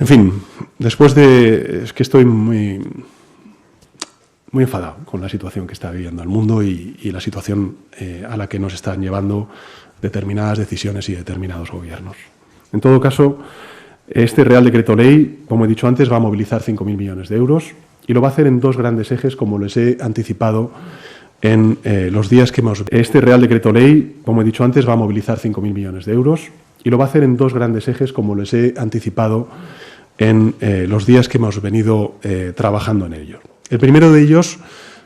En fin, después de... Es que estoy muy enfadado con la situación que está viviendo el mundo y la situación a la que nos están llevando determinadas decisiones y determinados gobiernos. En todo caso, este Real Decreto Ley, como he dicho antes, va a movilizar 5.000 millones de euros y lo va a hacer en dos grandes ejes, como les he anticipado en los días que hemos... Este Real Decreto Ley, como he dicho antes, va a movilizar 5.000 millones de euros y lo va a hacer en dos grandes ejes, como les he anticipado en los días que hemos venido trabajando en ello. El primero de ellos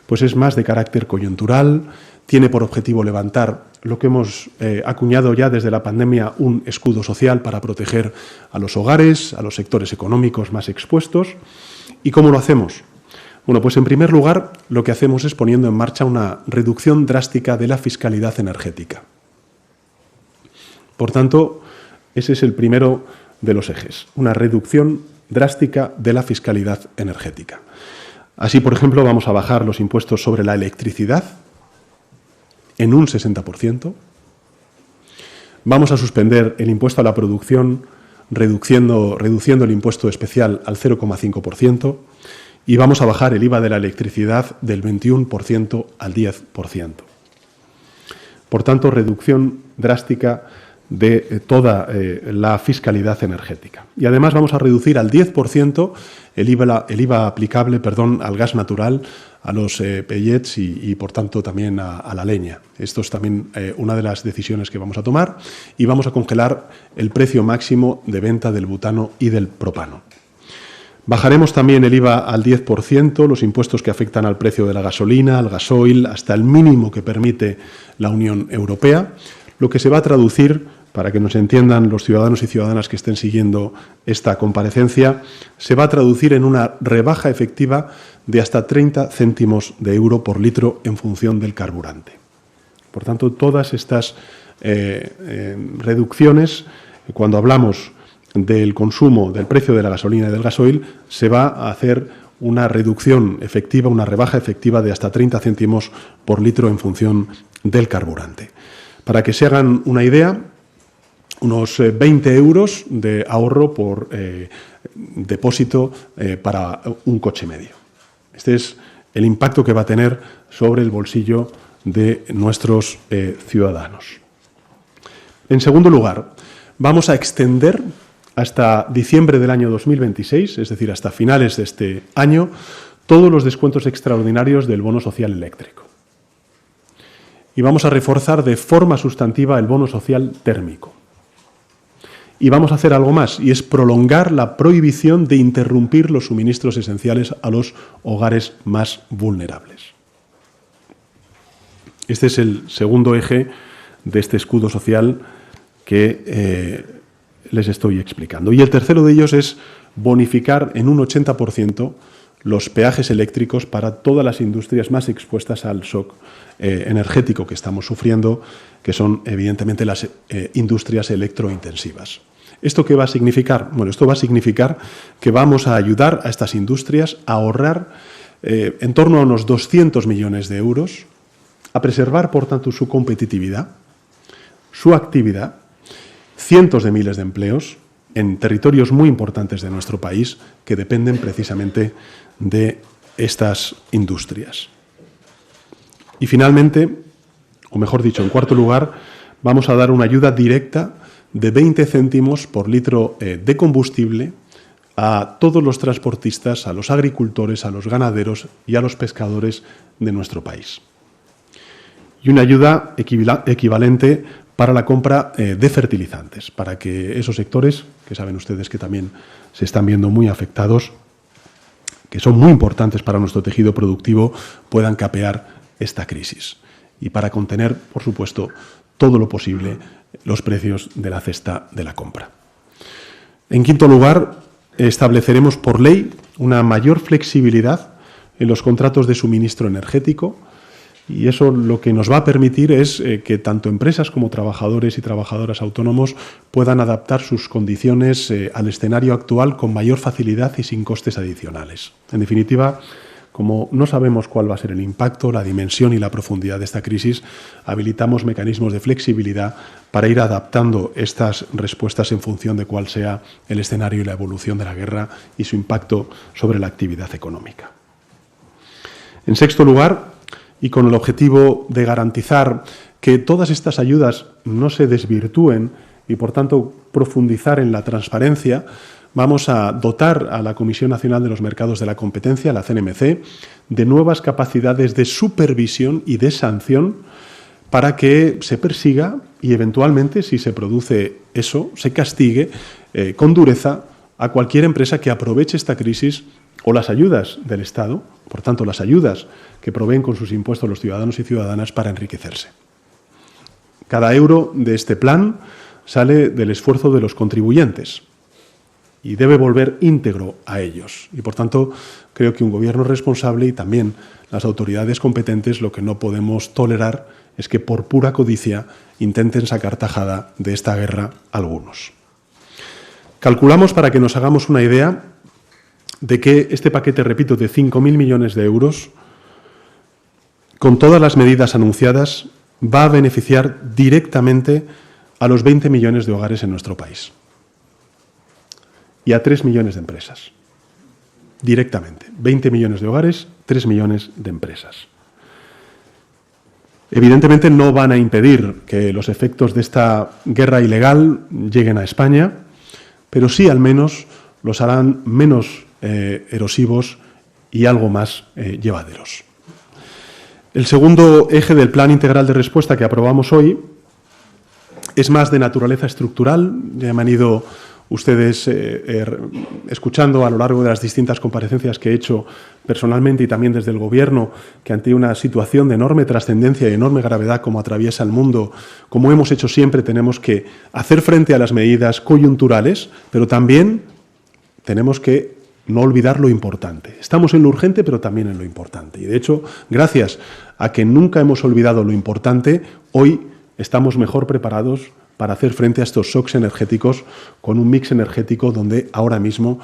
pues es más de carácter coyuntural, tiene por objetivo levantar lo que hemos acuñado ya desde la pandemia, un escudo social para proteger a los hogares, a los sectores económicos más expuestos. ¿Y cómo lo hacemos? Bueno, pues en primer lugar lo que hacemos es poniendo en marcha una reducción drástica de la fiscalidad energética. Por tanto, ese es el primero de los ejes, una reducción drástica de la fiscalidad energética. Así, por ejemplo, vamos a bajar los impuestos sobre la electricidad en un 60%. Vamos a suspender el impuesto a la producción, reduciendo el impuesto especial al 0,5%. Y vamos a bajar el IVA de la electricidad del 21% al 10%. Por tanto, reducción drástica de toda la fiscalidad energética. Y además vamos a reducir al 10% el IVA aplicable al gas natural, a los pellets y por tanto también a la leña. Esto es también una de las decisiones que vamos a tomar y vamos a congelar el precio máximo de venta del butano y del propano. Bajaremos también el IVA al 10%, los impuestos que afectan al precio de la gasolina, al gasoil, hasta el mínimo que permite la Unión Europea, lo que se va a traducir, para que nos entiendan los ciudadanos y ciudadanas que estén siguiendo esta comparecencia, se va a traducir en una rebaja efectiva de hasta 30 céntimos de euro por litro en función del carburante. Por tanto, todas estas reducciones, cuando hablamos del consumo, del precio de la gasolina y del gasoil, se va a hacer una reducción efectiva, una rebaja efectiva de hasta 30 céntimos por litro en función del carburante. Para que se hagan una idea, unos 20 euros de ahorro por depósito para un coche medio. Este es el impacto que va a tener sobre el bolsillo de nuestros ciudadanos. En segundo lugar, vamos a extender hasta diciembre del año 2026, es decir, hasta finales de este año, todos los descuentos extraordinarios del bono social eléctrico. Y vamos a reforzar de forma sustantiva el bono social térmico. Y vamos a hacer algo más, y es prolongar la prohibición de interrumpir los suministros esenciales a los hogares más vulnerables. Este es el segundo eje de este escudo social que les estoy explicando. Y el tercero de ellos es bonificar en un 80% los peajes eléctricos para todas las industrias más expuestas al shock energético que estamos sufriendo, que son evidentemente las industrias electrointensivas. ¿Esto qué va a significar? Bueno, esto va a significar que vamos a ayudar a estas industrias a ahorrar en torno a unos 200 millones de euros, a preservar, por tanto, su competitividad, su actividad, cientos de miles de empleos en territorios muy importantes de nuestro país que dependen precisamente de estas industrias. Y finalmente, o mejor dicho, en cuarto lugar, vamos a dar una ayuda directa de 20 céntimos por litro de combustible a todos los transportistas, a los agricultores, a los ganaderos y a los pescadores de nuestro país. Y una ayuda equivalente para la compra de fertilizantes, para que esos sectores, que saben ustedes que también se están viendo muy afectados, que son muy importantes para nuestro tejido productivo, puedan capear esta crisis. Y para contener, por supuesto, todo lo posible los precios de la cesta de la compra. En quinto lugar, estableceremos por ley una mayor flexibilidad en los contratos de suministro energético, y eso lo que nos va a permitir es que tanto empresas como trabajadores y trabajadoras autónomos puedan adaptar sus condiciones al escenario actual con mayor facilidad y sin costes adicionales. En definitiva, como no sabemos cuál va a ser el impacto, la dimensión y la profundidad de esta crisis, habilitamos mecanismos de flexibilidad para ir adaptando estas respuestas en función de cuál sea el escenario y la evolución de la guerra y su impacto sobre la actividad económica. En sexto lugar, y con el objetivo de garantizar que todas estas ayudas no se desvirtúen y, por tanto, profundizar en la transparencia, vamos a dotar a la Comisión Nacional de los Mercados de la Competencia, la CNMC, de nuevas capacidades de supervisión y de sanción para que se persiga y, eventualmente, si se produce eso, se castigue con dureza a cualquier empresa que aproveche esta crisis o las ayudas del Estado, por tanto, las ayudas que proveen con sus impuestos los ciudadanos y ciudadanas para enriquecerse. Cada euro de este plan sale del esfuerzo de los contribuyentes y debe volver íntegro a ellos. Y, por tanto, creo que un gobierno responsable y también las autoridades competentes lo que no podemos tolerar es que por pura codicia intenten sacar tajada de esta guerra algunos. Calculamos, para que nos hagamos una idea, de que este paquete, repito, de 5.000 millones de euros, con todas las medidas anunciadas, va a beneficiar directamente a los 20 millones de hogares en nuestro país y a 3 millones de empresas. Directamente. 20 millones de hogares, 3 millones de empresas. Evidentemente no van a impedir que los efectos de esta guerra ilegal lleguen a España, pero sí al menos los harán menos erosivos y algo más llevaderos. El segundo eje del Plan Integral de Respuesta que aprobamos hoy es más de naturaleza estructural. Ya me han ido ustedes escuchando a lo largo de las distintas comparecencias que he hecho personalmente y también desde el Gobierno, que ante una situación de enorme trascendencia y enorme gravedad como atraviesa el mundo, como hemos hecho siempre, tenemos que hacer frente a las medidas coyunturales, pero también tenemos que no olvidar lo importante. Estamos en lo urgente, pero también en lo importante. Y, de hecho, gracias a que nunca hemos olvidado lo importante, hoy estamos mejor preparados para hacer frente a estos shocks energéticos con un mix energético donde ahora mismo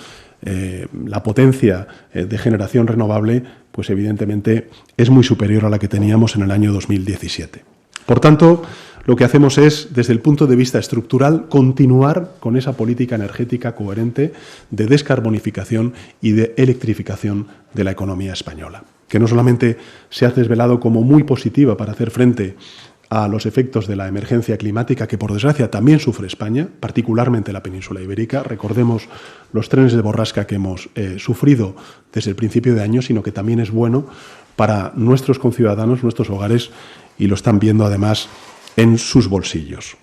la potencia de generación renovable, pues evidentemente es muy superior a la que teníamos en el año 2017. Por tanto, lo que hacemos es, desde el punto de vista estructural, continuar con esa política energética coherente de descarbonificación y de electrificación de la economía española, que no solamente se ha desvelado como muy positiva para hacer frente a los efectos de la emergencia climática, que por desgracia también sufre España, particularmente la península ibérica. Recordemos los trenes de borrasca que hemos sufrido desde el principio de año, sino que también es bueno para nuestros conciudadanos, nuestros hogares, y lo están viendo además en sus bolsillos.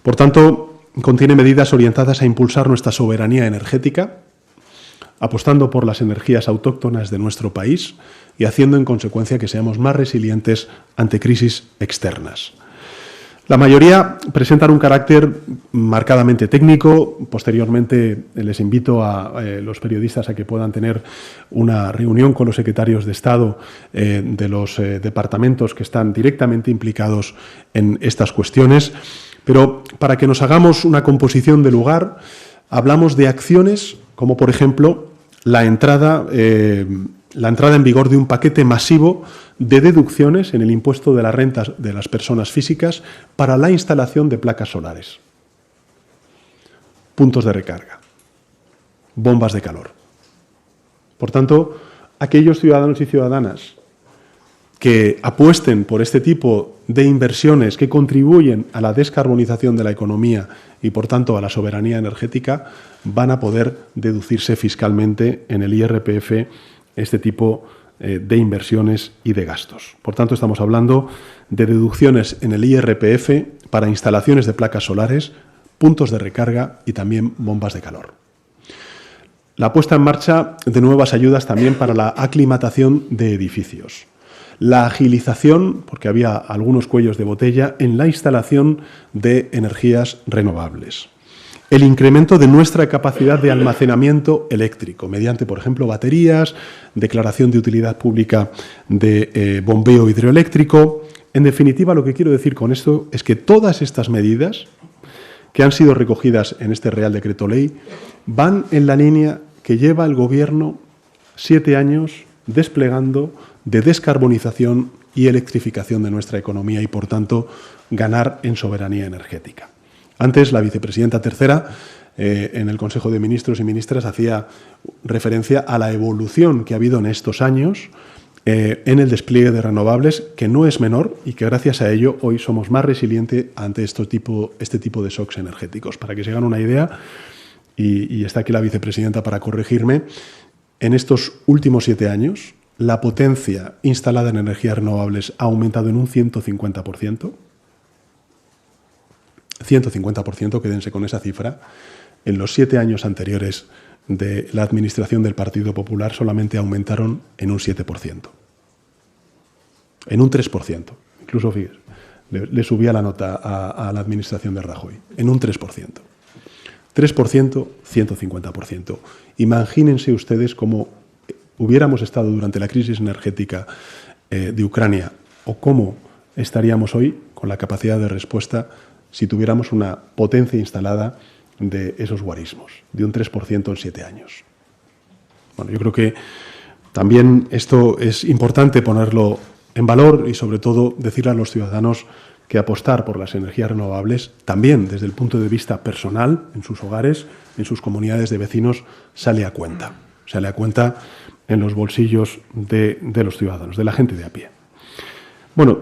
Por tanto, contiene medidas orientadas a impulsar nuestra soberanía energética, apostando por las energías autóctonas de nuestro país y haciendo en consecuencia que seamos más resilientes ante crisis externas. La mayoría presentan un carácter marcadamente técnico. Posteriormente les invito a los periodistas a que puedan tener una reunión con los secretarios de Estado de los departamentos que están directamente implicados en estas cuestiones. Pero para que nos hagamos una composición de lugar, hablamos de acciones como, por ejemplo, la entrada en vigor de un paquete masivo de deducciones en el impuesto de las rentas de las personas físicas para la instalación de placas solares, puntos de recarga, bombas de calor. Por tanto, aquellos ciudadanos y ciudadanas que apuesten por este tipo de inversiones que contribuyen a la descarbonización de la economía y, por tanto, a la soberanía energética, van a poder deducirse fiscalmente en el IRPF este tipo de inversiones y de gastos. Por tanto, estamos hablando de deducciones en el IRPF para instalaciones de placas solares, puntos de recarga y también bombas de calor. La puesta en marcha de nuevas ayudas también para la aclimatación de edificios. La agilización, porque había algunos cuellos de botella, en la instalación de energías renovables. El incremento de nuestra capacidad de almacenamiento eléctrico, mediante, por ejemplo, baterías, declaración de utilidad pública de bombeo hidroeléctrico. En definitiva, lo que quiero decir con esto es que todas estas medidas que han sido recogidas en este Real Decreto Ley van en la línea que lleva el Gobierno 7 años desplegando de descarbonización y electrificación de nuestra economía y, por tanto, ganar en soberanía energética. Antes, la vicepresidenta tercera, en el Consejo de Ministros y Ministras, hacía referencia a la evolución que ha habido en estos años en el despliegue de renovables, que no es menor y que gracias a ello hoy somos más resilientes ante este tipo de shocks energéticos. Para que se hagan una idea, y está aquí la vicepresidenta para corregirme, en estos últimos 7 años la potencia instalada en energías renovables ha aumentado en un 150%. 150%, quédense con esa cifra. En los 7 años anteriores de la administración del Partido Popular solamente aumentaron en un 7%. En un 3%. Incluso, fíjese, le subía la nota a la administración de Rajoy. En un 3%. 3%, 150%. Imagínense ustedes cómo hubiéramos estado durante la crisis energética de Ucrania o cómo estaríamos hoy con la capacidad de respuesta si tuviéramos una potencia instalada de esos guarismos, de un 3% en 7 años. Bueno, yo creo que también esto es importante ponerlo en valor y, sobre todo, decirle a los ciudadanos que apostar por las energías renovables, también desde el punto de vista personal, en sus hogares, en sus comunidades de vecinos, sale a cuenta. Sale a cuenta en los bolsillos de los ciudadanos, de la gente de a pie. Bueno,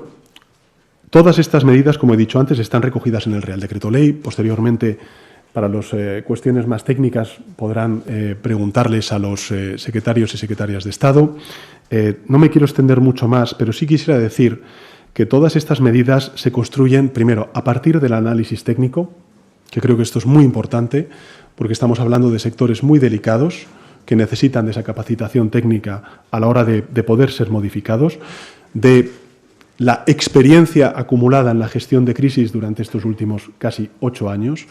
todas estas medidas, como he dicho antes, están recogidas en el Real Decreto Ley. Posteriormente, para las cuestiones más técnicas, podrán preguntarles a los secretarios y secretarias de Estado. No me quiero extender mucho más, pero sí quisiera decir que todas estas medidas se construyen, primero, a partir del análisis técnico, que creo que esto es muy importante, porque estamos hablando de sectores muy delicados que necesitan de esa capacitación técnica a la hora de poder ser modificados, de la experiencia acumulada en la gestión de crisis durante estos últimos casi 8 años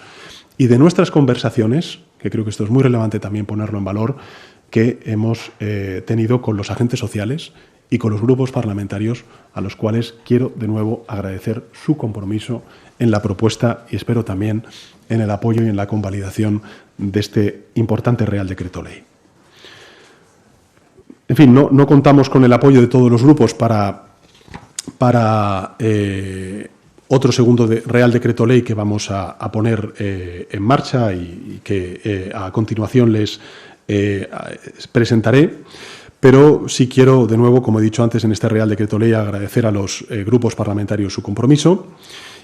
y de nuestras conversaciones, que creo que esto es muy relevante también ponerlo en valor, que hemos tenido con los agentes sociales y con los grupos parlamentarios, a los cuales quiero de nuevo agradecer su compromiso en la propuesta y espero también en el apoyo y en la convalidación de este importante Real Decreto Ley. En fin, no contamos con el apoyo de todos los grupos para otro segundo Real Decreto Ley que vamos a poner en marcha y que a continuación les presentaré. Pero sí quiero, de nuevo, como he dicho antes, en este Real Decreto Ley agradecer a los grupos parlamentarios su compromiso.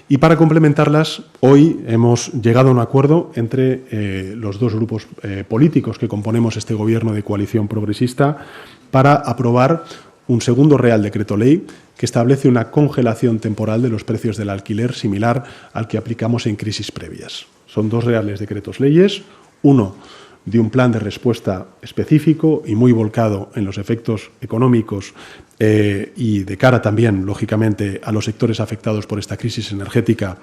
Y para complementarlas, hoy hemos llegado a un acuerdo entre los dos grupos políticos que componemos este Gobierno de coalición progresista para aprobar un segundo Real Decreto Ley que establece una congelación temporal de los precios del alquiler similar al que aplicamos en crisis previas. Son 2 Reales Decretos Leyes, uno de un plan de respuesta específico y muy volcado en los efectos económicos y de cara también, lógicamente, a los sectores afectados por esta crisis energética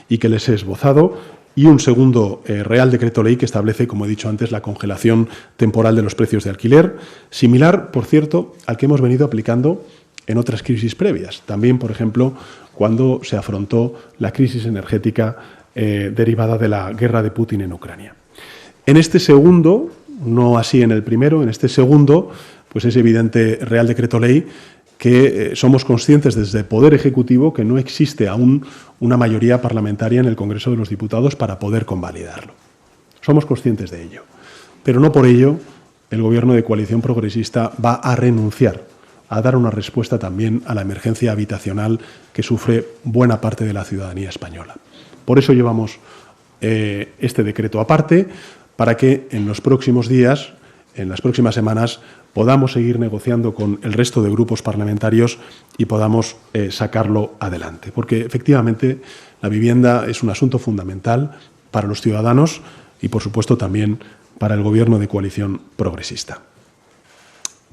y que les he esbozado, y un segundo Real Decreto Ley que establece, como he dicho antes, la congelación temporal de los precios de alquiler, similar, por cierto, al que hemos venido aplicando en otras crisis previas. También, por ejemplo, cuando se afrontó la crisis energética derivada de la guerra de Putin en Ucrania. En este segundo, no así en el primero, en este segundo, pues es evidente Real Decreto Ley que somos conscientes desde el Poder Ejecutivo que no existe aún una mayoría parlamentaria en el Congreso de los Diputados para poder convalidarlo. Somos conscientes de ello. Pero no por ello el Gobierno de coalición progresista va a renunciar a dar una respuesta también a la emergencia habitacional que sufre buena parte de la ciudadanía española. Por eso llevamos este decreto aparte, para que en los próximos días, en las próximas semanas, podamos seguir negociando con el resto de grupos parlamentarios y podamos sacarlo adelante. Porque, efectivamente, la vivienda es un asunto fundamental para los ciudadanos y, por supuesto, también para el Gobierno de coalición progresista.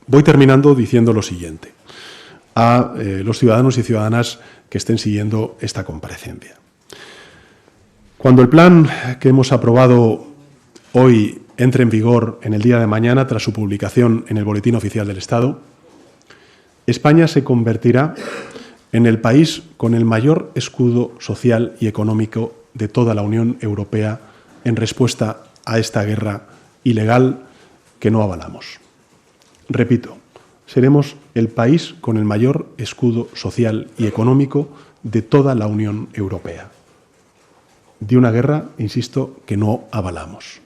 Voy terminando diciendo lo siguiente a los ciudadanos y ciudadanas que estén siguiendo esta comparecencia. Cuando el plan que hemos aprobado hoy entre en vigor en el día de mañana, tras su publicación en el Boletín Oficial del Estado, España se convertirá en el país con el mayor escudo social y económico de toda la Unión Europea en respuesta a esta guerra ilegal que no avalamos. Repito, seremos el país con el mayor escudo social y económico de toda la Unión Europea. De una guerra, insisto, que no avalamos.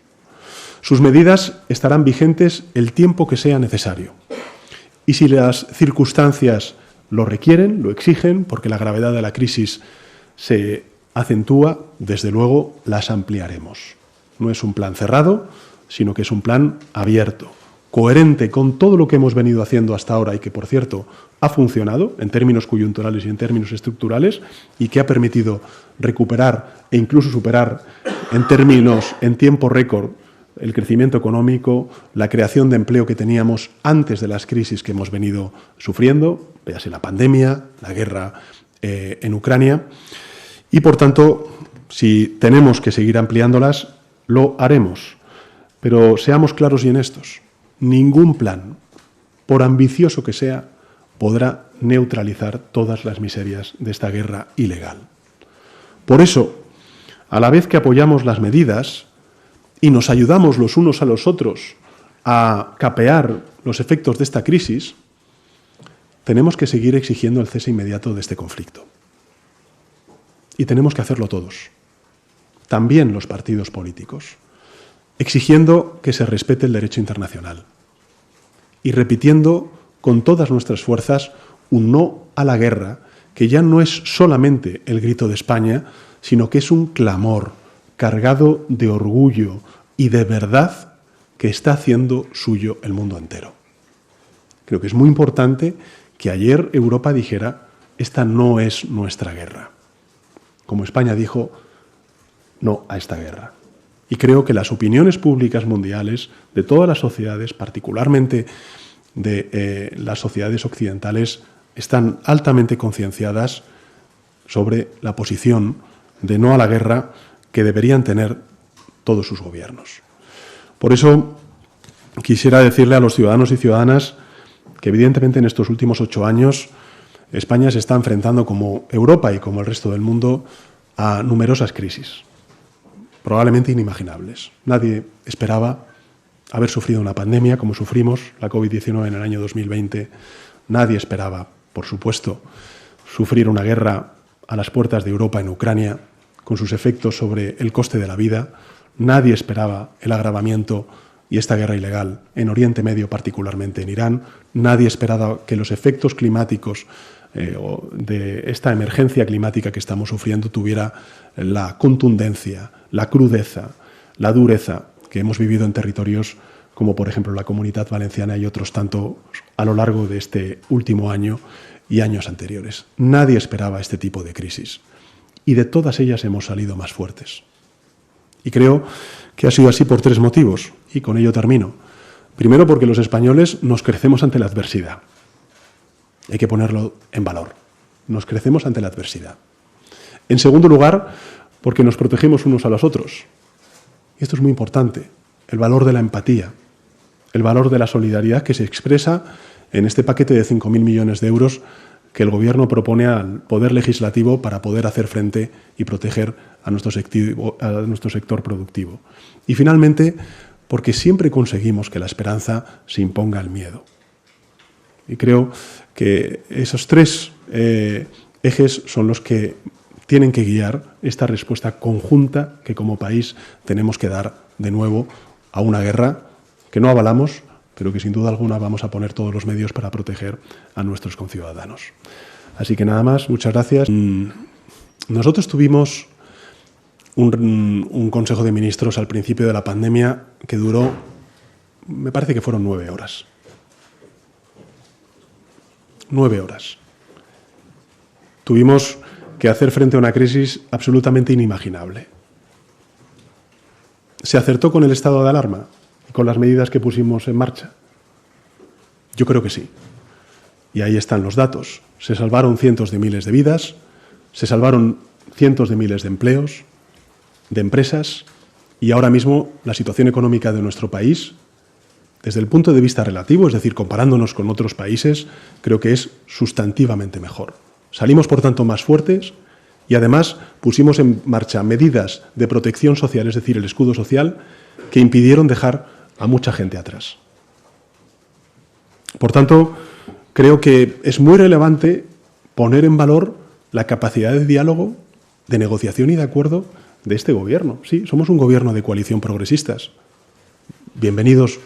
Sus medidas estarán vigentes el tiempo que sea necesario. Y si las circunstancias lo requieren, lo exigen, porque la gravedad de la crisis se acentúa, desde luego las ampliaremos. No es un plan cerrado, sino que es un plan abierto, coherente con todo lo que hemos venido haciendo hasta ahora y que, por cierto, ha funcionado en términos coyunturales y en términos estructurales y que ha permitido recuperar e incluso superar en tiempo récord el crecimiento económico, la creación de empleo que teníamos antes de las crisis que hemos venido sufriendo, véase la pandemia, la guerra en Ucrania, y por tanto, si tenemos que seguir ampliándolas, lo haremos. Pero seamos claros y honestos, ningún plan, por ambicioso que sea, podrá neutralizar todas las miserias de esta guerra ilegal. Por eso, a la vez que apoyamos las medidas y nos ayudamos los unos a los otros a capear los efectos de esta crisis, tenemos que seguir exigiendo el cese inmediato de este conflicto. Y tenemos que hacerlo todos, también los partidos políticos, exigiendo que se respete el derecho internacional y repitiendo con todas nuestras fuerzas un no a la guerra, que ya no es solamente el grito de España, sino que es un clamor cargado de orgullo y de verdad que está haciendo suyo el mundo entero. Creo que es muy importante que ayer Europa dijera: esta no es nuestra guerra. Como España dijo no a esta guerra. Y creo que las opiniones públicas mundiales de todas las sociedades, particularmente de las sociedades occidentales, están altamente concienciadas sobre la posición de no a la guerra que deberían tener todos sus gobiernos. Por eso quisiera decirle a los ciudadanos y ciudadanas que evidentemente en estos últimos 8 años España se está enfrentando, como Europa y como el resto del mundo, a numerosas crisis, probablemente inimaginables. Nadie esperaba haber sufrido una pandemia como sufrimos, la COVID-19 en el año 2020. Nadie esperaba, por supuesto, sufrir una guerra a las puertas de Europa en Ucrania, con sus efectos sobre el coste de la vida. Nadie esperaba el agravamiento y esta guerra ilegal en Oriente Medio, particularmente en Irán. Nadie esperaba que los efectos climáticos o de esta emergencia climática que estamos sufriendo tuviera la contundencia, la crudeza, la dureza que hemos vivido en territorios como, por ejemplo, la Comunidad Valenciana y otros tanto a lo largo de este último año y años anteriores. Nadie esperaba este tipo de crisis y de todas ellas hemos salido más fuertes. Y creo que ha sido así por 3 motivos, y con ello termino. Primero, porque los españoles nos crecemos ante la adversidad. Hay que ponerlo en valor. Nos crecemos ante la adversidad. En segundo lugar, porque nos protegemos unos a los otros. Y esto es muy importante, el valor de la empatía, el valor de la solidaridad que se expresa en este paquete de 5.000 millones de euros que el Gobierno propone al Poder Legislativo para poder hacer frente y proteger a nuestro sector productivo. Y finalmente, porque siempre conseguimos que la esperanza se imponga al miedo. Y creo que esos 3 ejes son los que tienen que guiar esta respuesta conjunta que como país tenemos que dar de nuevo a una guerra que no avalamos, pero que sin duda alguna vamos a poner todos los medios para proteger a nuestros conciudadanos. Así que nada más, muchas gracias. Nosotros tuvimos un Consejo de Ministros al principio de la pandemia que duró, me parece que fueron 9 horas. 9 horas. Tuvimos que hacer frente a una crisis absolutamente inimaginable. ¿Se acertó con el estado de alarma y con las medidas que pusimos en marcha? Yo creo que sí. Y ahí están los datos. Se salvaron cientos de miles de vidas, se salvaron cientos de miles de empleos, de empresas, y ahora mismo la situación económica de nuestro país, desde el punto de vista relativo, es decir, comparándonos con otros países, creo que es sustantivamente mejor. Salimos, por tanto, más fuertes y, además, pusimos en marcha medidas de protección social, es decir, el escudo social, que impidieron dejar a mucha gente atrás. Por tanto, creo que es muy relevante poner en valor la capacidad de diálogo, de negociación y de acuerdo de este gobierno. Sí, somos un gobierno de coalición progresistas. Bienvenidos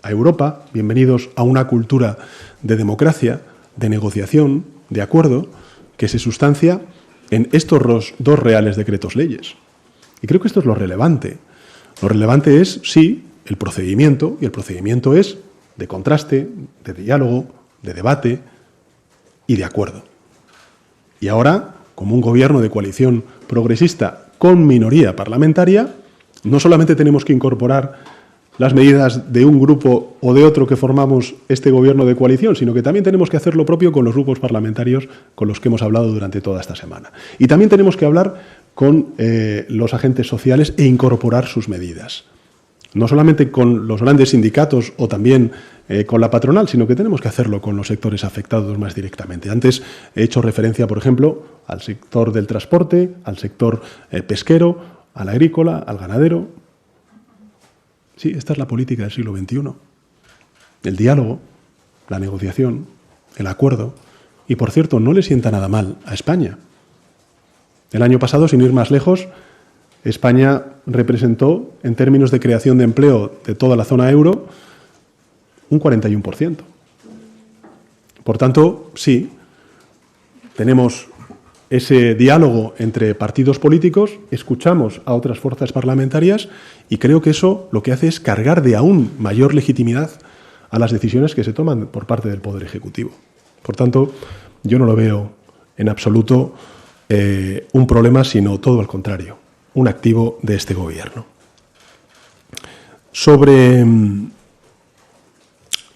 a Europa, bienvenidos a una cultura de democracia, de negociación, de acuerdo, que se sustancia en estos dos reales decretos leyes. Y creo que esto es lo relevante. Lo relevante es, sí, el procedimiento, y el procedimiento es de contraste, de diálogo, de debate y de acuerdo. Y ahora, como un gobierno de coalición progresista con minoría parlamentaria, no solamente tenemos que incorporar las medidas de un grupo o de otro que formamos este gobierno de coalición, sino que también tenemos que hacer lo propio con los grupos parlamentarios con los que hemos hablado durante toda esta semana. Y también tenemos que hablar con los agentes sociales e incorporar sus medidas. No solamente con los grandes sindicatos o también con la patronal, sino que tenemos que hacerlo con los sectores afectados más directamente. Antes he hecho referencia, por ejemplo, al sector del transporte, al sector pesquero, al agrícola, al ganadero. Sí, esta es la política del siglo XXI. El diálogo, la negociación, el acuerdo. Y, por cierto, no le sienta nada mal a España. El año pasado, sin ir más lejos, España representó, en términos de creación de empleo de toda la zona euro, un 41%. Por tanto, sí, tenemos ese diálogo entre partidos políticos, escuchamos a otras fuerzas parlamentarias y creo que eso lo que hace es cargar de aún mayor legitimidad a las decisiones que se toman por parte del Poder Ejecutivo. Por tanto, yo no lo veo en absoluto un problema, sino todo al contrario, un activo de este gobierno. Sobre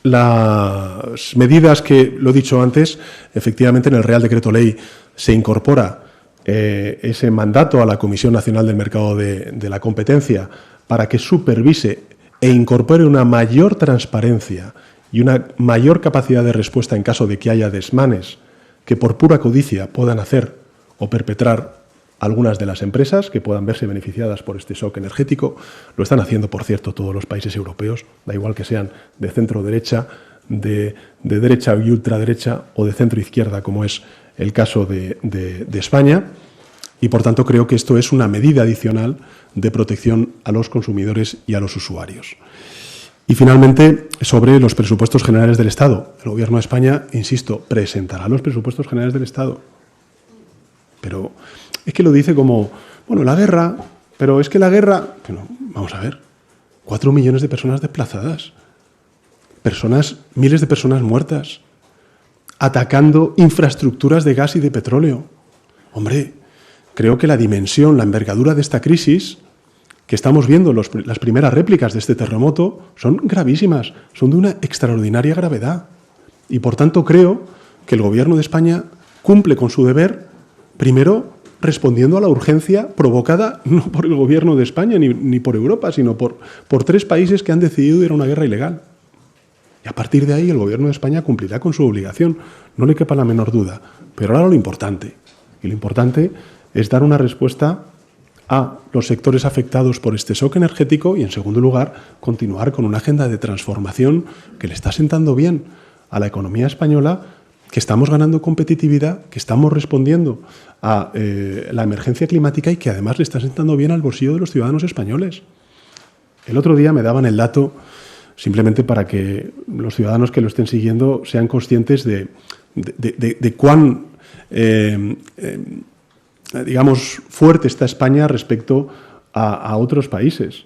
las medidas que, lo he dicho antes, efectivamente en el Real Decreto Ley se incorpora ese mandato a la Comisión Nacional del Mercado de la Competencia para que supervise e incorpore una mayor transparencia y una mayor capacidad de respuesta en caso de que haya desmanes que por pura codicia puedan hacer o perpetrar algunas de las empresas que puedan verse beneficiadas por este shock energético. Lo están haciendo, por cierto, todos los países europeos, da igual que sean de centro-derecha, de derecha y ultraderecha o de centro-izquierda, como es el caso de España. Y, por tanto, creo que esto es una medida adicional de protección a los consumidores y a los usuarios. Y, finalmente, sobre los presupuestos generales del Estado. El Gobierno de España, insisto, presentará los presupuestos generales del Estado. Pero es que lo dice como, bueno, la guerra, pero es que la guerra... Pero, vamos a ver, 4 millones de personas desplazadas, miles de personas muertas, atacando infraestructuras de gas y de petróleo. Hombre, creo que la dimensión, la envergadura de esta crisis que estamos viendo, las primeras réplicas de este terremoto, son gravísimas, son de una extraordinaria gravedad. Y, por tanto, creo que el Gobierno de España cumple con su deber, primero, respondiendo a la urgencia provocada no por el Gobierno de España ni por Europa, sino por 3 países que han decidido ir a una guerra ilegal. Y a partir de ahí el Gobierno de España cumplirá con su obligación, no le quepa la menor duda. Pero ahora lo importante, y lo importante es dar una respuesta a los sectores afectados por este shock energético y, en segundo lugar, continuar con una agenda de transformación que le está sentando bien a la economía española, que estamos ganando competitividad, que estamos respondiendo a la emergencia climática y que además le está sentando bien al bolsillo de los ciudadanos españoles. El otro día me daban el dato, simplemente para que los ciudadanos que lo estén siguiendo sean conscientes de cuán, digamos, fuerte está España respecto a otros países.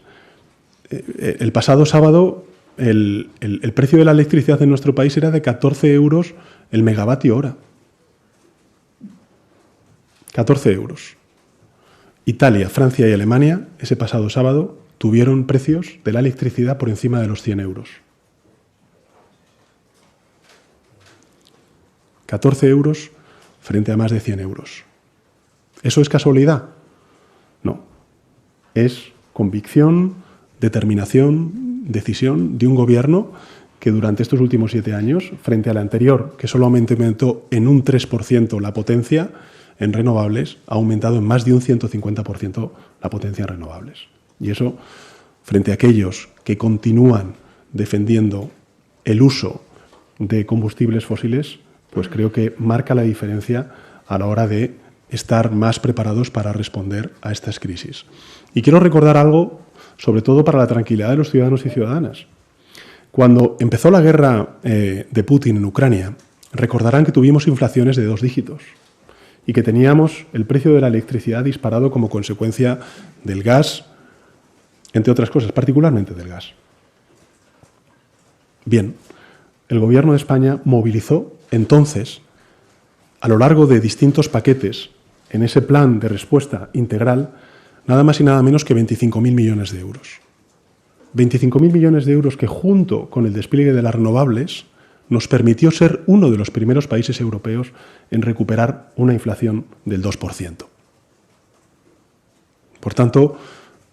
El pasado sábado el precio de la electricidad en nuestro país era de 14 euros el megavatio hora. 14 euros. Italia, Francia y Alemania, ese pasado sábado, tuvieron precios de la electricidad por encima de los 100 euros. 14 euros frente a más de 100 euros. ¿Eso es casualidad? No. Es convicción, determinación, decisión de un gobierno que durante estos últimos 7 años, frente al anterior, que solo aumentó en un 3% la potencia en renovables, ha aumentado en más de un 150% la potencia en renovables. Y eso, frente a aquellos que continúan defendiendo el uso de combustibles fósiles, pues creo que marca la diferencia a la hora de estar más preparados para responder a estas crisis. Y quiero recordar algo, sobre todo para la tranquilidad de los ciudadanos y ciudadanas. Cuando empezó la guerra de Putin en Ucrania, recordarán que tuvimos inflaciones de 2 dígitos y que teníamos el precio de la electricidad disparado como consecuencia del gas, entre otras cosas, particularmente del gas. Bien, el Gobierno de España movilizó entonces, a lo largo de distintos paquetes, en ese plan de respuesta integral, nada más y nada menos que 25.000 millones de euros. 25.000 millones de euros que, junto con el despliegue de las renovables, nos permitió ser uno de los primeros países europeos en recuperar una inflación del 2%. Por tanto,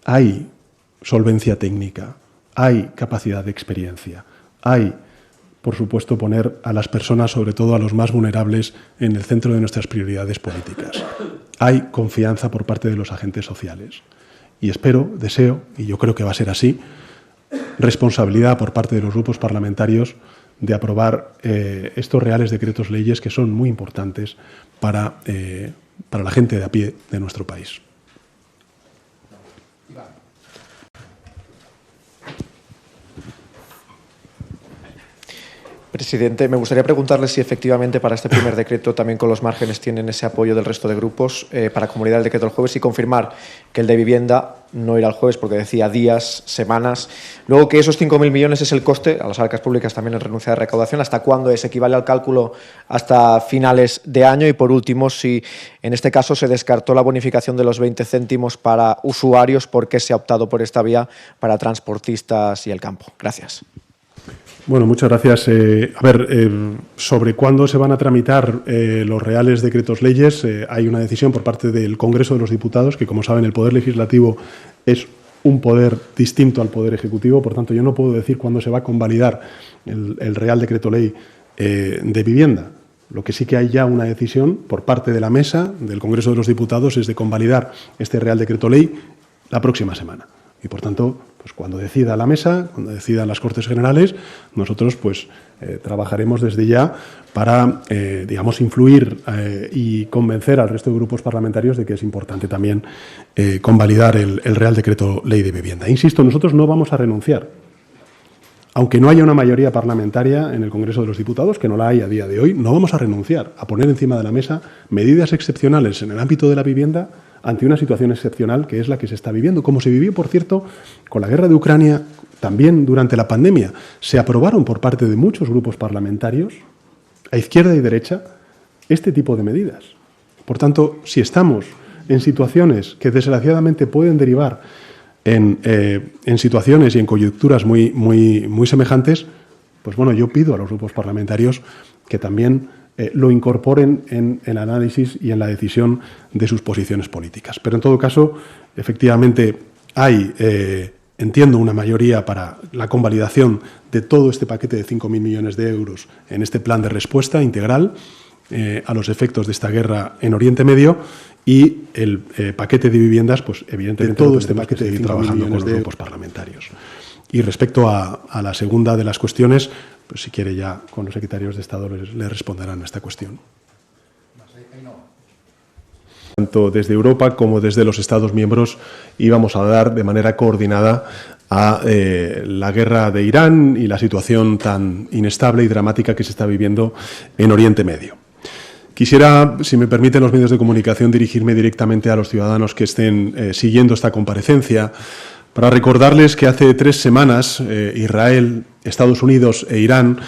hay solvencia técnica, hay capacidad de experiencia, hay, por supuesto, poner a las personas, sobre todo a los más vulnerables, en el centro de nuestras prioridades políticas. Hay confianza por parte de los agentes sociales. Y espero, deseo, y yo creo que va a ser así, responsabilidad por parte de los grupos parlamentarios de aprobar estos reales decretos leyes que son muy importantes para la gente de a pie de nuestro país. Presidente, me gustaría preguntarle si efectivamente para este primer decreto también con los márgenes tienen ese apoyo del resto de grupos para convalidar el decreto el jueves y confirmar que el de vivienda no irá el jueves porque decía días, semanas. Luego que esos 5.000 millones es el coste a las arcas públicas también en renuncia de recaudación. ¿Hasta cuándo es? ¿Equivale al cálculo hasta finales de año? Y por último, si en este caso se descartó la bonificación de los 20 céntimos para usuarios, ¿por qué se ha optado por esta vía para transportistas y el campo? Gracias. Bueno, muchas gracias. Sobre cuándo se van a tramitar los reales decretos leyes, hay una decisión por parte del Congreso de los Diputados, que como saben el Poder Legislativo es un poder distinto al Poder Ejecutivo, por tanto yo no puedo decir cuándo se va a convalidar el Real Decreto Ley de vivienda. Lo que sí que hay ya una decisión por parte de la Mesa del Congreso de los Diputados es de convalidar este Real Decreto Ley la próxima semana. Y, por tanto, pues cuando decida la Mesa, cuando decidan las Cortes Generales, nosotros pues trabajaremos desde ya para, digamos, influir y convencer al resto de grupos parlamentarios de que es importante también convalidar el Real Decreto Ley de Vivienda. Insisto, nosotros no vamos a renunciar. Aunque no haya una mayoría parlamentaria en el Congreso de los Diputados, que no la hay a día de hoy, no vamos a renunciar a poner encima de la mesa medidas excepcionales en el ámbito de la vivienda ante una situación excepcional que es la que se está viviendo. Como se vivió, por cierto, con la guerra de Ucrania, también durante la pandemia, se aprobaron por parte de muchos grupos parlamentarios, a izquierda y derecha, este tipo de medidas. Por tanto, si estamos en situaciones que desgraciadamente pueden derivar en situaciones y en coyunturas muy semejantes, pues bueno, yo pido a los grupos parlamentarios que también lo incorporen en el análisis y en la decisión de sus posiciones políticas. Pero en todo caso, efectivamente, hay, entiendo, una mayoría para la convalidación de todo este paquete de 5.000 millones de euros en este plan de respuesta integral a los efectos de esta guerra en Oriente Medio y el paquete de viviendas, pues evidentemente todo este paquete de seguir trabajando con los grupos parlamentarios. Y respecto a la segunda de las cuestiones, pues si quiere ya con los secretarios de Estado le responderán a esta cuestión. Tanto desde Europa como desde los Estados miembros íbamos a dar de manera coordinada a la guerra de Irán y la situación tan inestable y dramática que se está viviendo en Oriente Medio. Quisiera, si me permiten los medios de comunicación, dirigirme directamente a los ciudadanos que estén siguiendo esta comparecencia para recordarles que hace 3 semanas Israel, Estados Unidos e Irán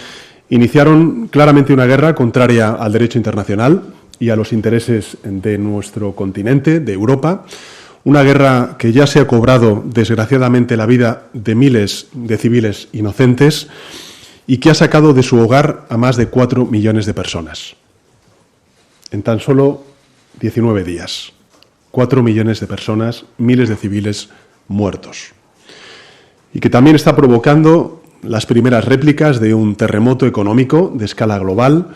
iniciaron claramente una guerra contraria al derecho internacional y a los intereses de nuestro continente, de Europa, una guerra que ya se ha cobrado, desgraciadamente, la vida de miles de civiles inocentes y que ha sacado de su hogar a más de 4 millones de personas. En tan solo 19 días. 4 millones de personas, miles de civiles muertos. Y que también está provocando las primeras réplicas de un terremoto económico de escala global,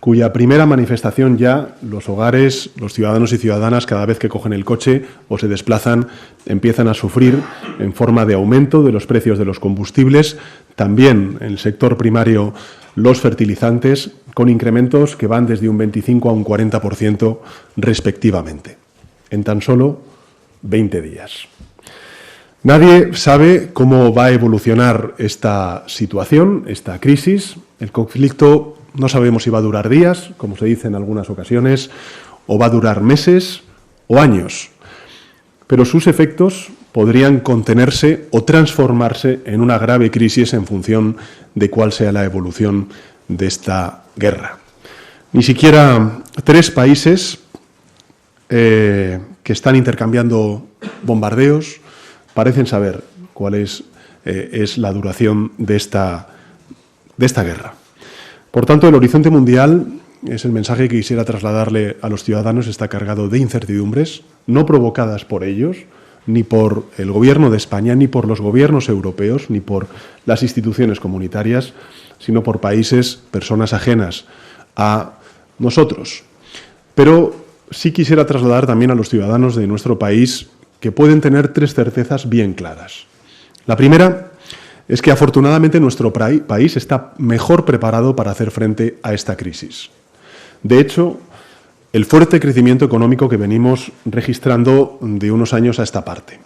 cuya primera manifestación ya los hogares, los ciudadanos y ciudadanas, cada vez que cogen el coche o se desplazan, empiezan a sufrir en forma de aumento de los precios de los combustibles, también en el sector primario los fertilizantes, con incrementos que van desde un 25 a un 40% respectivamente, en tan solo 20 días. Nadie sabe cómo va a evolucionar esta situación, esta crisis. El conflicto no sabemos si va a durar días, como se dice en algunas ocasiones, o va a durar meses o años. Pero sus efectos podrían contenerse o transformarse en una grave crisis en función de cuál sea la evolución de esta guerra. Ni siquiera 3 países que están intercambiando bombardeos parecen saber cuál es la duración de esta guerra. Por tanto, el horizonte mundial, es el mensaje que quisiera trasladarle a los ciudadanos, está cargado de incertidumbres, no provocadas por ellos, ni por el Gobierno de España, ni por los gobiernos europeos, ni por las instituciones comunitarias, sino por países, personas ajenas a nosotros. Pero sí quisiera trasladar también a los ciudadanos de nuestro país que pueden tener 3 certezas bien claras. La primera es que afortunadamente nuestro país está mejor preparado para hacer frente a esta crisis. De hecho, el fuerte crecimiento económico que venimos registrando de unos años a esta parte,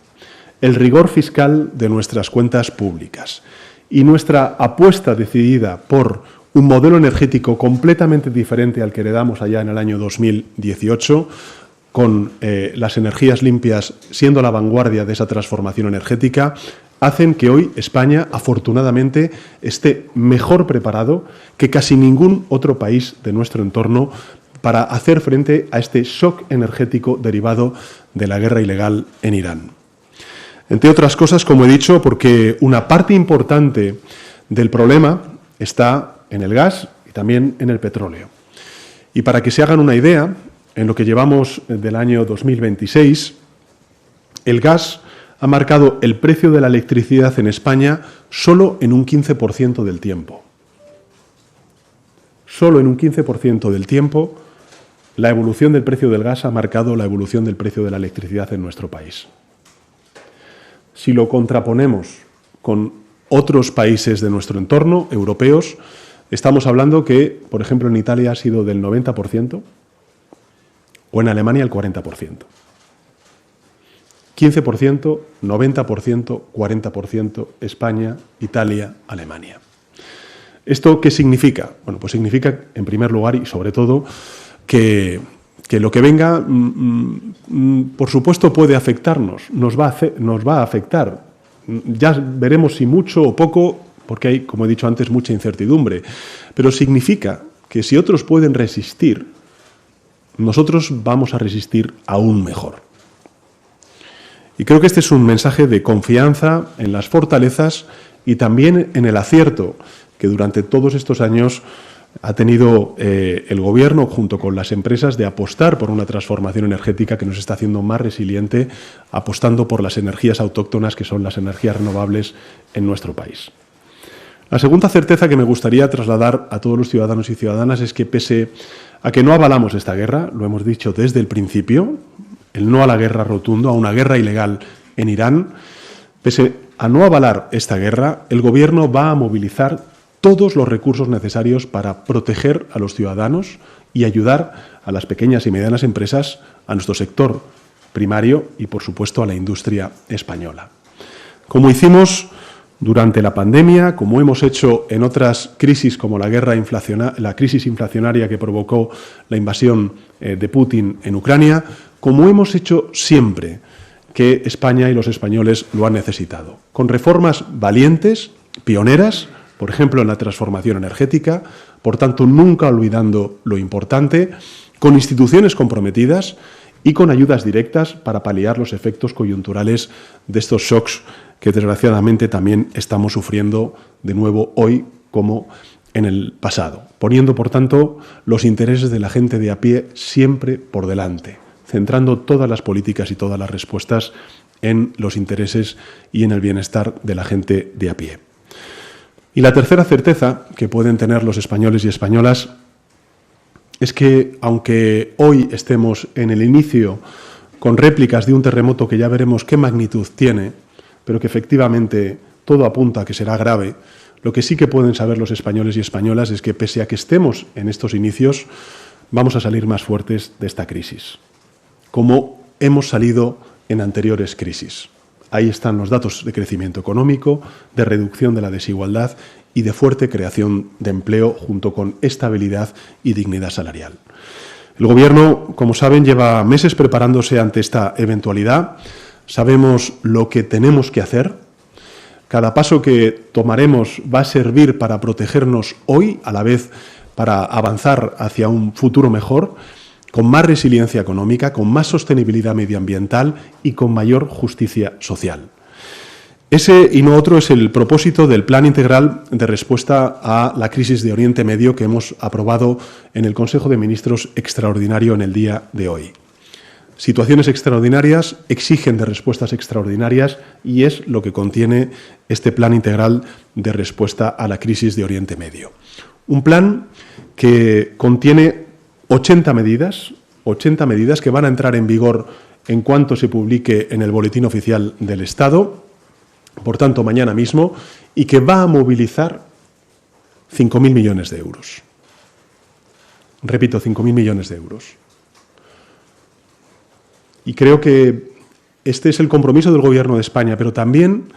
el rigor fiscal de nuestras cuentas públicas y nuestra apuesta decidida por un modelo energético completamente diferente al que heredamos allá en el año 2018, con las energías limpias siendo la vanguardia de esa transformación energética, hacen que hoy España, afortunadamente, esté mejor preparado que casi ningún otro país de nuestro entorno para hacer frente a este shock energético derivado de la guerra ilegal en Irán. Entre otras cosas, como he dicho, porque una parte importante del problema está en el gas y también en el petróleo. Y para que se hagan una idea, en lo que llevamos del año 2026, el gas ha marcado el precio de la electricidad en España solo en un 15% del tiempo. Solo en un 15% del tiempo, la evolución del precio del gas ha marcado la evolución del precio de la electricidad en nuestro país. Si lo contraponemos con otros países de nuestro entorno, europeos, estamos hablando que, por ejemplo, en Italia ha sido del 90% o en Alemania el 40%. 15%, 90%, 40%, España, Italia, Alemania. ¿Esto qué significa? Bueno, pues significa, en primer lugar y sobre todo, que lo que venga, por supuesto, puede afectarnos, nos va a afectar. Ya veremos si mucho o poco, porque hay, como he dicho antes, mucha incertidumbre. Pero significa que si otros pueden resistir, nosotros vamos a resistir aún mejor. Y creo que este es un mensaje de confianza en las fortalezas y también en el acierto que durante todos estos años ha tenido el Gobierno junto con las empresas de apostar por una transformación energética que nos está haciendo más resiliente, apostando por las energías autóctonas que son las energías renovables en nuestro país. La segunda certeza que me gustaría trasladar a todos los ciudadanos y ciudadanas es que pese a que no avalamos esta guerra, lo hemos dicho desde el principio, el no a la guerra rotundo, a una guerra ilegal en Irán, pese a no avalar esta guerra, el Gobierno va a movilizar todos los recursos necesarios para proteger a los ciudadanos y ayudar a las pequeñas y medianas empresas, a nuestro sector primario y, por supuesto, a la industria española. Como hicimos durante la pandemia, como hemos hecho en otras crisis como la crisis inflacionaria que provocó la invasión de Putin en Ucrania, como hemos hecho siempre que España y los españoles lo han necesitado, con reformas valientes, pioneras, por ejemplo en la transformación energética, por tanto nunca olvidando lo importante, con instituciones comprometidas y con ayudas directas para paliar los efectos coyunturales de estos shocks que desgraciadamente también estamos sufriendo de nuevo hoy como en el pasado, poniendo por tanto los intereses de la gente de a pie siempre por delante, centrando todas las políticas y todas las respuestas en los intereses y en el bienestar de la gente de a pie. Y la tercera certeza que pueden tener los españoles y españolas es que, aunque hoy estemos en el inicio con réplicas de un terremoto que ya veremos qué magnitud tiene, pero que efectivamente todo apunta a que será grave, lo que sí que pueden saber los españoles y españolas es que, pese a que estemos en estos inicios, vamos a salir más fuertes de esta crisis, como hemos salido en anteriores crisis. Ahí están los datos de crecimiento económico, de reducción de la desigualdad y de fuerte creación de empleo, junto con estabilidad y dignidad salarial. El Gobierno, como saben, lleva meses preparándose ante esta eventualidad. Sabemos lo que tenemos que hacer. Cada paso que tomaremos va a servir para protegernos hoy, a la vez para avanzar hacia un futuro mejor, con más resiliencia económica, con más sostenibilidad medioambiental y con mayor justicia social. Ese y no otro es el propósito del Plan Integral de Respuesta a la Crisis de Oriente Medio que hemos aprobado en el Consejo de Ministros extraordinario en el día de hoy. Situaciones extraordinarias exigen de respuestas extraordinarias y es lo que contiene este Plan Integral de Respuesta a la Crisis de Oriente Medio. Un plan que contiene 80 medidas que van a entrar en vigor en cuanto se publique en el Boletín Oficial del Estado, por tanto, mañana mismo, y que va a movilizar 5.000 millones de euros. Repito, 5.000 millones de euros. Y creo que este es el compromiso del Gobierno de España, pero también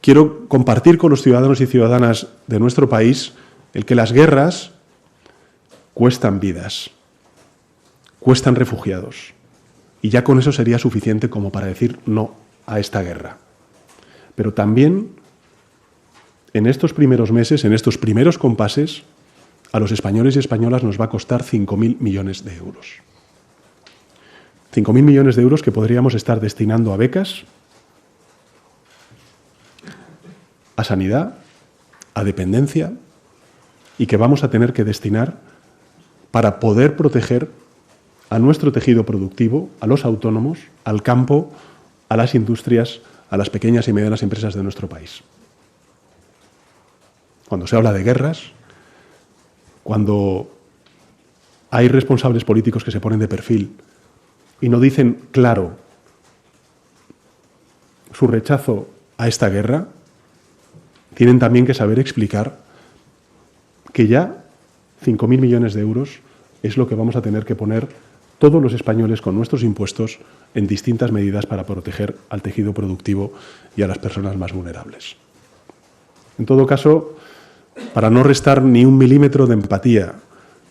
quiero compartir con los ciudadanos y ciudadanas de nuestro país el que las guerras cuestan vidas, cuestan refugiados, y ya con eso sería suficiente como para decir no a esta guerra. Pero también, en estos primeros meses, en estos primeros compases, a los españoles y españolas nos va a costar 5.000 millones de euros. 5.000 millones de euros que podríamos estar destinando a becas, a sanidad, a dependencia, y que vamos a tener que destinar para poder proteger a nuestro tejido productivo, a los autónomos, al campo, a las industrias, a las pequeñas y medianas empresas de nuestro país. Cuando se habla de guerras, cuando hay responsables políticos que se ponen de perfil y no dicen claro su rechazo a esta guerra, tienen también que saber explicar que ya 5.000 millones de euros es lo que vamos a tener que poner todos los españoles con nuestros impuestos en distintas medidas para proteger al tejido productivo y a las personas más vulnerables. En todo caso, para no restar ni un milímetro de empatía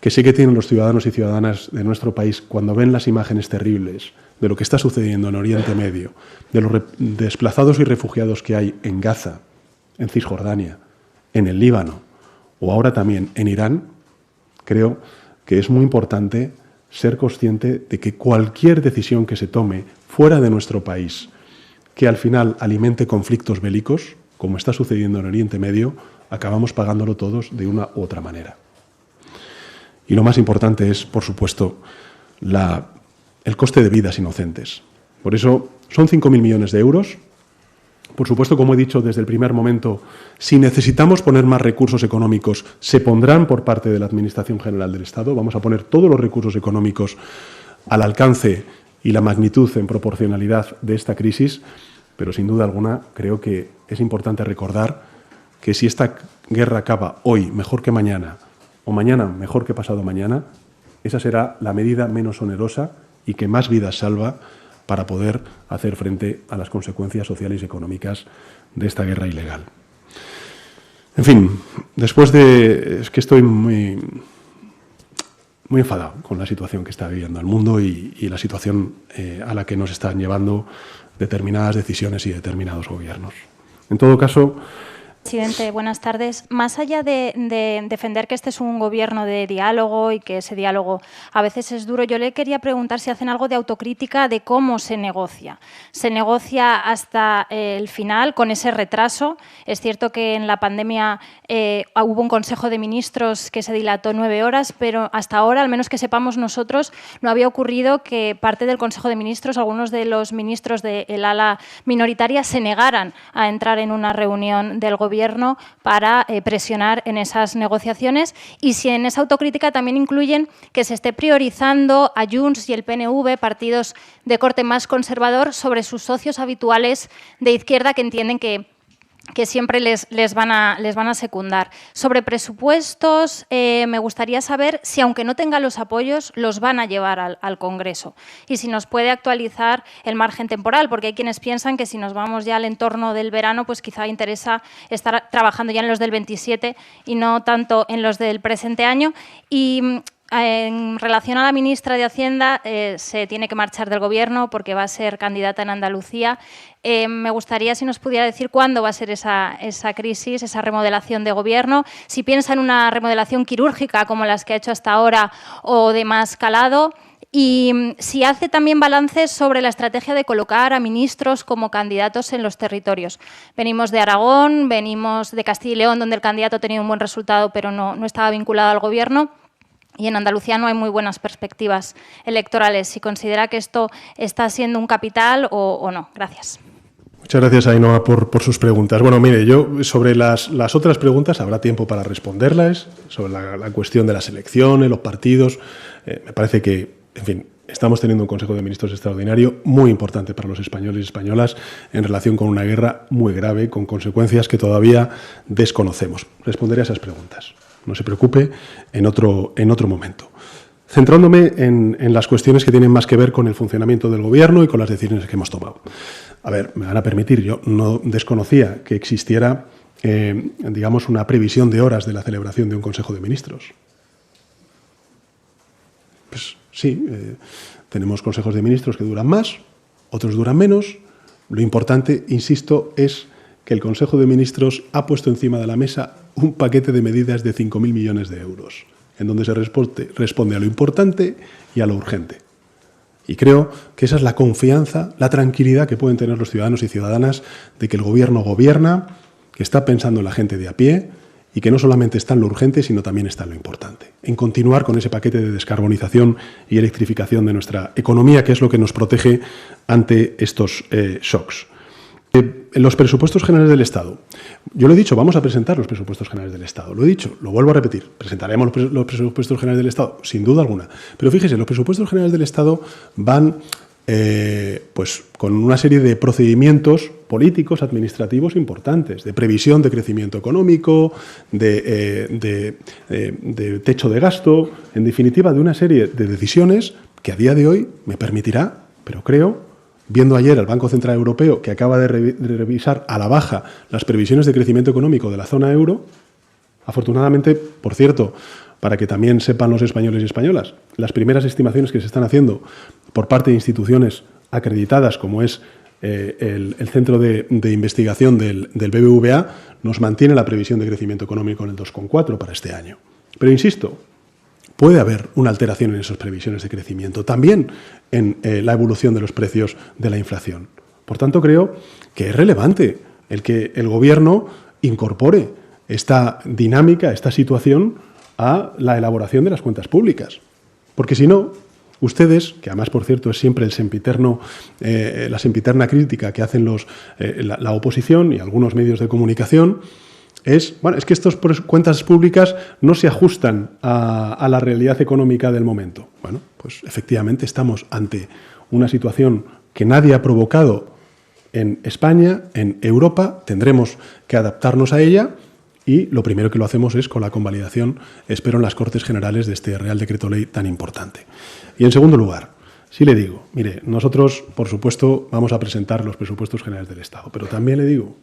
que sé que tienen los ciudadanos y ciudadanas de nuestro país cuando ven las imágenes terribles de lo que está sucediendo en Oriente Medio, de los desplazados y refugiados que hay en Gaza, en Cisjordania, en el Líbano o ahora también en Irán, creo que es muy importante ser consciente de que cualquier decisión que se tome fuera de nuestro país que al final alimente conflictos bélicos, como está sucediendo en Oriente Medio, acabamos pagándolo todos de una u otra manera. Y lo más importante es, por supuesto, el coste de vidas inocentes. Por eso son 5.000 millones de euros. Por supuesto, como he dicho desde el primer momento, si necesitamos poner más recursos económicos, se pondrán por parte de la Administración General del Estado. Vamos a poner todos los recursos económicos al alcance y la magnitud en proporcionalidad de esta crisis, pero sin duda alguna creo que es importante recordar que si esta guerra acaba hoy mejor que mañana o mañana mejor que pasado mañana, esa será la medida menos onerosa y que más vidas salva para poder hacer frente a las consecuencias sociales y económicas de esta guerra ilegal. En fin, después de... Es que estoy muy enfadado con la situación que está viviendo el mundo y la situación a la que nos están llevando determinadas decisiones y determinados gobiernos. En todo caso... Presidente, buenas tardes. Más allá de defender que este es un gobierno de diálogo y que ese diálogo a veces es duro, yo le quería preguntar si hacen algo de autocrítica de cómo se negocia. ¿Se negocia hasta el final con ese retraso? Es cierto que en la pandemia hubo un Consejo de Ministros que se dilató 9 horas, pero hasta ahora, al menos que sepamos nosotros, no había ocurrido que parte del Consejo de Ministros, algunos de los ministros del ala minoritaria, se negaran a entrar en una reunión del Gobierno Gobierno para presionar en esas negociaciones y si en esa autocrítica también incluyen que se esté priorizando a Junts y el PNV, partidos de corte más conservador, sobre sus socios habituales de izquierda que entienden que siempre les van a secundar. Sobre presupuestos, me gustaría saber si, aunque no tengan los apoyos, los van a llevar al Congreso. Y si nos puede actualizar el margen temporal, porque hay quienes piensan que si nos vamos ya al entorno del verano, pues quizá interesa estar trabajando ya en los del 27 y no tanto en los del presente año. Y en relación a la ministra de Hacienda, se tiene que marchar del Gobierno porque va a ser candidata en Andalucía. Me gustaría si nos pudiera decir cuándo va a ser esa crisis, esa remodelación de Gobierno, si piensa en una remodelación quirúrgica como las que ha hecho hasta ahora o de más calado, y si hace también balances sobre la estrategia de colocar a ministros como candidatos en los territorios. Venimos de Aragón, venimos de Castilla y León, donde el candidato ha tenido un buen resultado pero no estaba vinculado al Gobierno. Y en Andalucía no hay muy buenas perspectivas electorales. Si considera que esto está siendo un capital o no. Gracias. Muchas gracias, Ainhoa, por sus preguntas. Bueno, mire, yo sobre las otras preguntas habrá tiempo para responderlas, sobre la cuestión de las elecciones, los partidos. Me parece que, en fin, estamos teniendo un Consejo de Ministros extraordinario muy importante para los españoles y españolas en relación con una guerra muy grave, con consecuencias que todavía desconocemos. Responderé a esas preguntas. No se preocupe, en otro momento. Centrándome en las cuestiones que tienen más que ver con el funcionamiento del Gobierno y con las decisiones que hemos tomado. A ver, me van a permitir, yo no desconocía que existiera, digamos, una previsión de horas de la celebración de un Consejo de Ministros. Pues sí, tenemos consejos de ministros que duran más, otros duran menos. Lo importante, insisto, es que el Consejo de Ministros ha puesto encima de la mesa un paquete de medidas de 5.000 millones de euros, en donde se responde a lo importante y a lo urgente. Y creo que esa es la confianza, la tranquilidad que pueden tener los ciudadanos y ciudadanas de que el Gobierno gobierna, que está pensando en la gente de a pie y que no solamente está en lo urgente, sino también está en lo importante. En continuar con ese paquete de descarbonización y electrificación de nuestra economía, que es lo que nos protege ante estos shocks. En los presupuestos generales del Estado, yo lo he dicho, vamos a presentar los presupuestos generales del Estado. Lo he dicho, lo vuelvo a repetir, presentaremos los presupuestos generales del Estado, sin duda alguna. Pero fíjese, los presupuestos generales del Estado van pues con una serie de procedimientos políticos, administrativos importantes, de previsión de crecimiento económico, de techo de gasto, en definitiva, de una serie de decisiones que a día de hoy me permitirá, pero creo, viendo ayer al Banco Central Europeo, que acaba de revisar a la baja las previsiones de crecimiento económico de la zona euro, afortunadamente, por cierto, para que también sepan los españoles y españolas, las primeras estimaciones que se están haciendo por parte de instituciones acreditadas, como es el Centro de Investigación del BBVA, nos mantiene la previsión de crecimiento económico en el 2,4 para este año. Pero insisto, puede haber una alteración en esas previsiones de crecimiento, también en la evolución de los precios de la inflación. Por tanto, creo que es relevante el que el Gobierno incorpore esta dinámica, esta situación, a la elaboración de las cuentas públicas. Porque si no, ustedes, que además, por cierto, es siempre la sempiterna crítica que hacen la oposición y algunos medios de comunicación, es que estas cuentas públicas no se ajustan a la realidad económica del momento. Bueno, pues efectivamente estamos ante una situación que nadie ha provocado en España, en Europa, tendremos que adaptarnos a ella y lo primero que lo hacemos es con la convalidación, espero, en las Cortes Generales de este Real Decreto Ley tan importante. Y en segundo lugar, sí le digo, mire, nosotros, por supuesto, vamos a presentar los presupuestos generales del Estado, pero también le digo,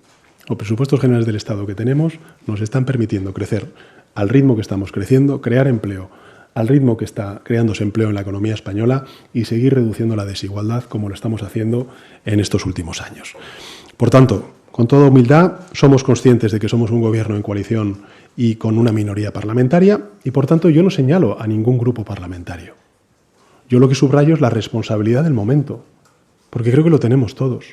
los presupuestos generales del Estado que tenemos nos están permitiendo crecer al ritmo que estamos creciendo, crear empleo al ritmo que está creándose empleo en la economía española y seguir reduciendo la desigualdad como lo estamos haciendo en estos últimos años. Por tanto, con toda humildad, somos conscientes de que somos un gobierno en coalición y con una minoría parlamentaria y, por tanto, yo no señalo a ningún grupo parlamentario. Yo lo que subrayo es la responsabilidad del momento, porque creo que lo tenemos todos.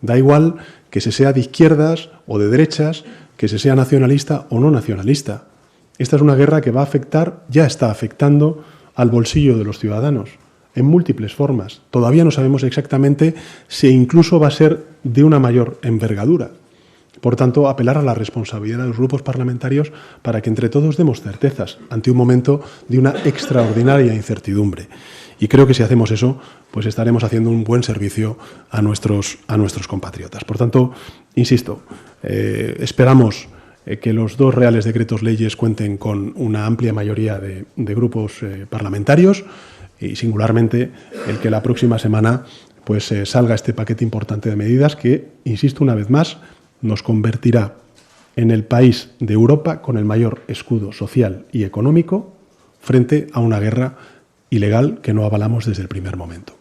Da igual que se sea de izquierdas o de derechas, que se sea nacionalista o no nacionalista. Esta es una guerra que va a afectar, ya está afectando al bolsillo de los ciudadanos en múltiples formas. Todavía no sabemos exactamente si incluso va a ser de una mayor envergadura. Por tanto, apelar a la responsabilidad de los grupos parlamentarios para que entre todos demos certezas ante un momento de una extraordinaria incertidumbre. Y creo que si hacemos eso, pues estaremos haciendo un buen servicio a nuestros compatriotas. Por tanto, insisto, esperamos que los dos reales decretos leyes cuenten con una amplia mayoría de grupos parlamentarios y singularmente el que la próxima semana pues salga este paquete importante de medidas que, insisto una vez más, nos convertirá en el país de Europa con el mayor escudo social y económico frente a una guerra ilegal que no avalamos desde el primer momento.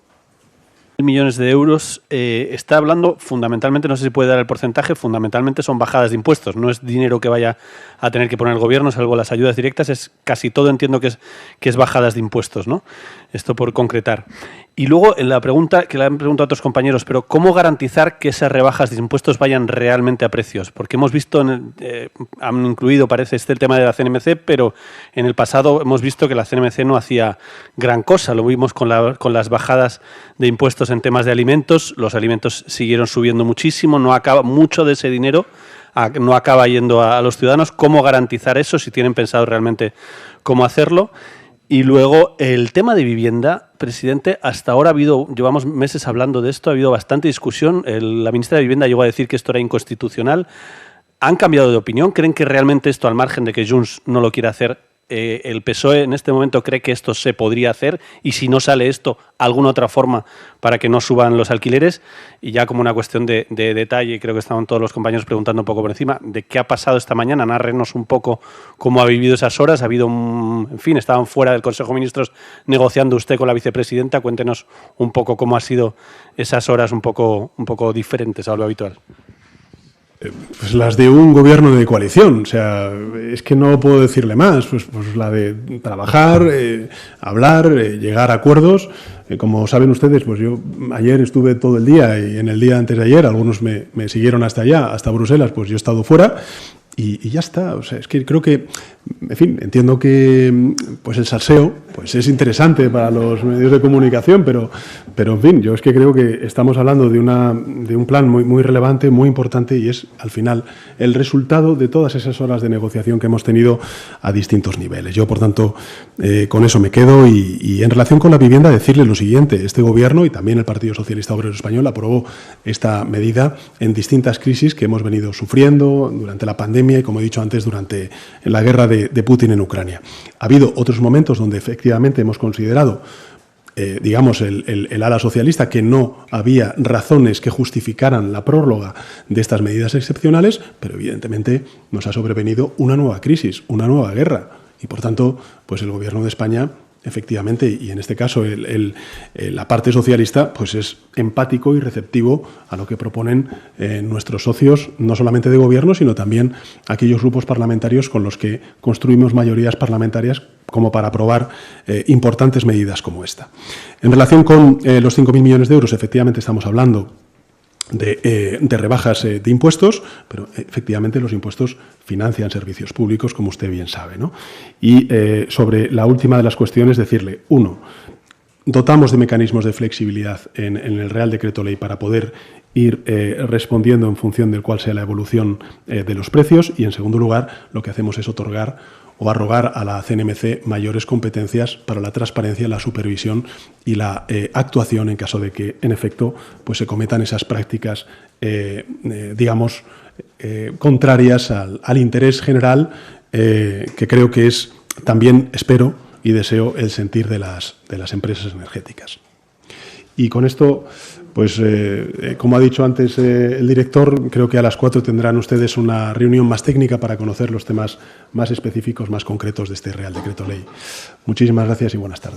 Millones de euros, está hablando fundamentalmente, no sé si puede dar el porcentaje, fundamentalmente son bajadas de impuestos, no es dinero que vaya a tener que poner el gobierno, salvo las ayudas directas, es casi todo, entiendo que es bajadas de impuestos, ¿no? Esto por concretar. Y luego, en la pregunta que le han preguntado a otros compañeros, pero ¿cómo garantizar que esas rebajas de impuestos vayan realmente a precios? Porque hemos visto, han incluido, parece, el tema de la CNMC, pero en el pasado hemos visto que la CNMC no hacía gran cosa. Lo vimos con las bajadas de impuestos en temas de alimentos. Los alimentos siguieron subiendo muchísimo, mucho de ese dinero no acaba yendo a los ciudadanos. ¿Cómo garantizar eso? Si tienen pensado realmente cómo hacerlo. Y luego, el tema de vivienda, presidente, hasta ahora llevamos meses hablando de esto, ha habido bastante discusión. La ministra de Vivienda llegó a decir que esto era inconstitucional. ¿Han cambiado de opinión? ¿Creen que realmente esto, al margen de que Junts no lo quiera hacer, el PSOE en este momento cree que esto se podría hacer? Y si no sale esto, ¿alguna otra forma para que no suban los alquileres? Y ya como una cuestión de detalle, creo que estaban todos los compañeros preguntando un poco por encima, de qué ha pasado esta mañana. Nárrenos un poco cómo ha vivido esas horas. Ha habido, en fin, estaban fuera del Consejo de Ministros negociando usted con la vicepresidenta. Cuéntenos un poco cómo ha sido esas horas un poco diferentes a lo habitual. Pues las de un gobierno de coalición, o sea, es que no puedo decirle más, pues la de trabajar, hablar, llegar a acuerdos. Como saben ustedes, pues yo ayer estuve todo el día y en el día antes de ayer algunos me siguieron hasta allá, hasta Bruselas, pues yo he estado fuera. Y ya está, o sea, es que creo que, en fin, entiendo que pues el salseo pues es interesante para los medios de comunicación, pero en fin, yo es que creo que estamos hablando de un plan muy relevante, muy importante, y es, al final, el resultado de todas esas horas de negociación que hemos tenido a distintos niveles. Yo, por tanto, con eso me quedo, y en relación con la vivienda, decirle lo siguiente: este Gobierno y también el Partido Socialista Obrero Español aprobó esta medida en distintas crisis que hemos venido sufriendo durante la pandemia y, como he dicho antes, durante la guerra de Putin en Ucrania. Ha habido otros momentos donde efectivamente hemos considerado, digamos, el ala socialista, que no había razones que justificaran la prórroga de estas medidas excepcionales, pero evidentemente nos ha sobrevenido una nueva crisis, una nueva guerra, y por tanto, pues el Gobierno de España, efectivamente, y en este caso la parte socialista, pues es empático y receptivo a lo que proponen nuestros socios, no solamente de gobierno, sino también aquellos grupos parlamentarios con los que construimos mayorías parlamentarias como para aprobar importantes medidas como esta. En relación con los 5.000 millones de euros, efectivamente estamos hablando de rebajas de impuestos, pero efectivamente los impuestos financian servicios públicos, como usted bien sabe, ¿no? Y sobre la última de las cuestiones, decirle, uno, dotamos de mecanismos de flexibilidad en el Real Decreto Ley para poder ir respondiendo en función del cual sea la evolución de los precios, y en segundo lugar, lo que hacemos es otorgar o arrogar a la CNMC mayores competencias para la transparencia, la supervisión y la actuación en caso de que, en efecto, pues se cometan esas prácticas, digamos, contrarias al interés general, que creo que es también, espero y deseo, el sentir de las empresas energéticas. Y con esto, pues, como ha dicho antes el director, creo que a las 4 tendrán ustedes una reunión más técnica para conocer los temas más específicos, más concretos de este Real Decreto Ley. Muchísimas gracias y buenas tardes.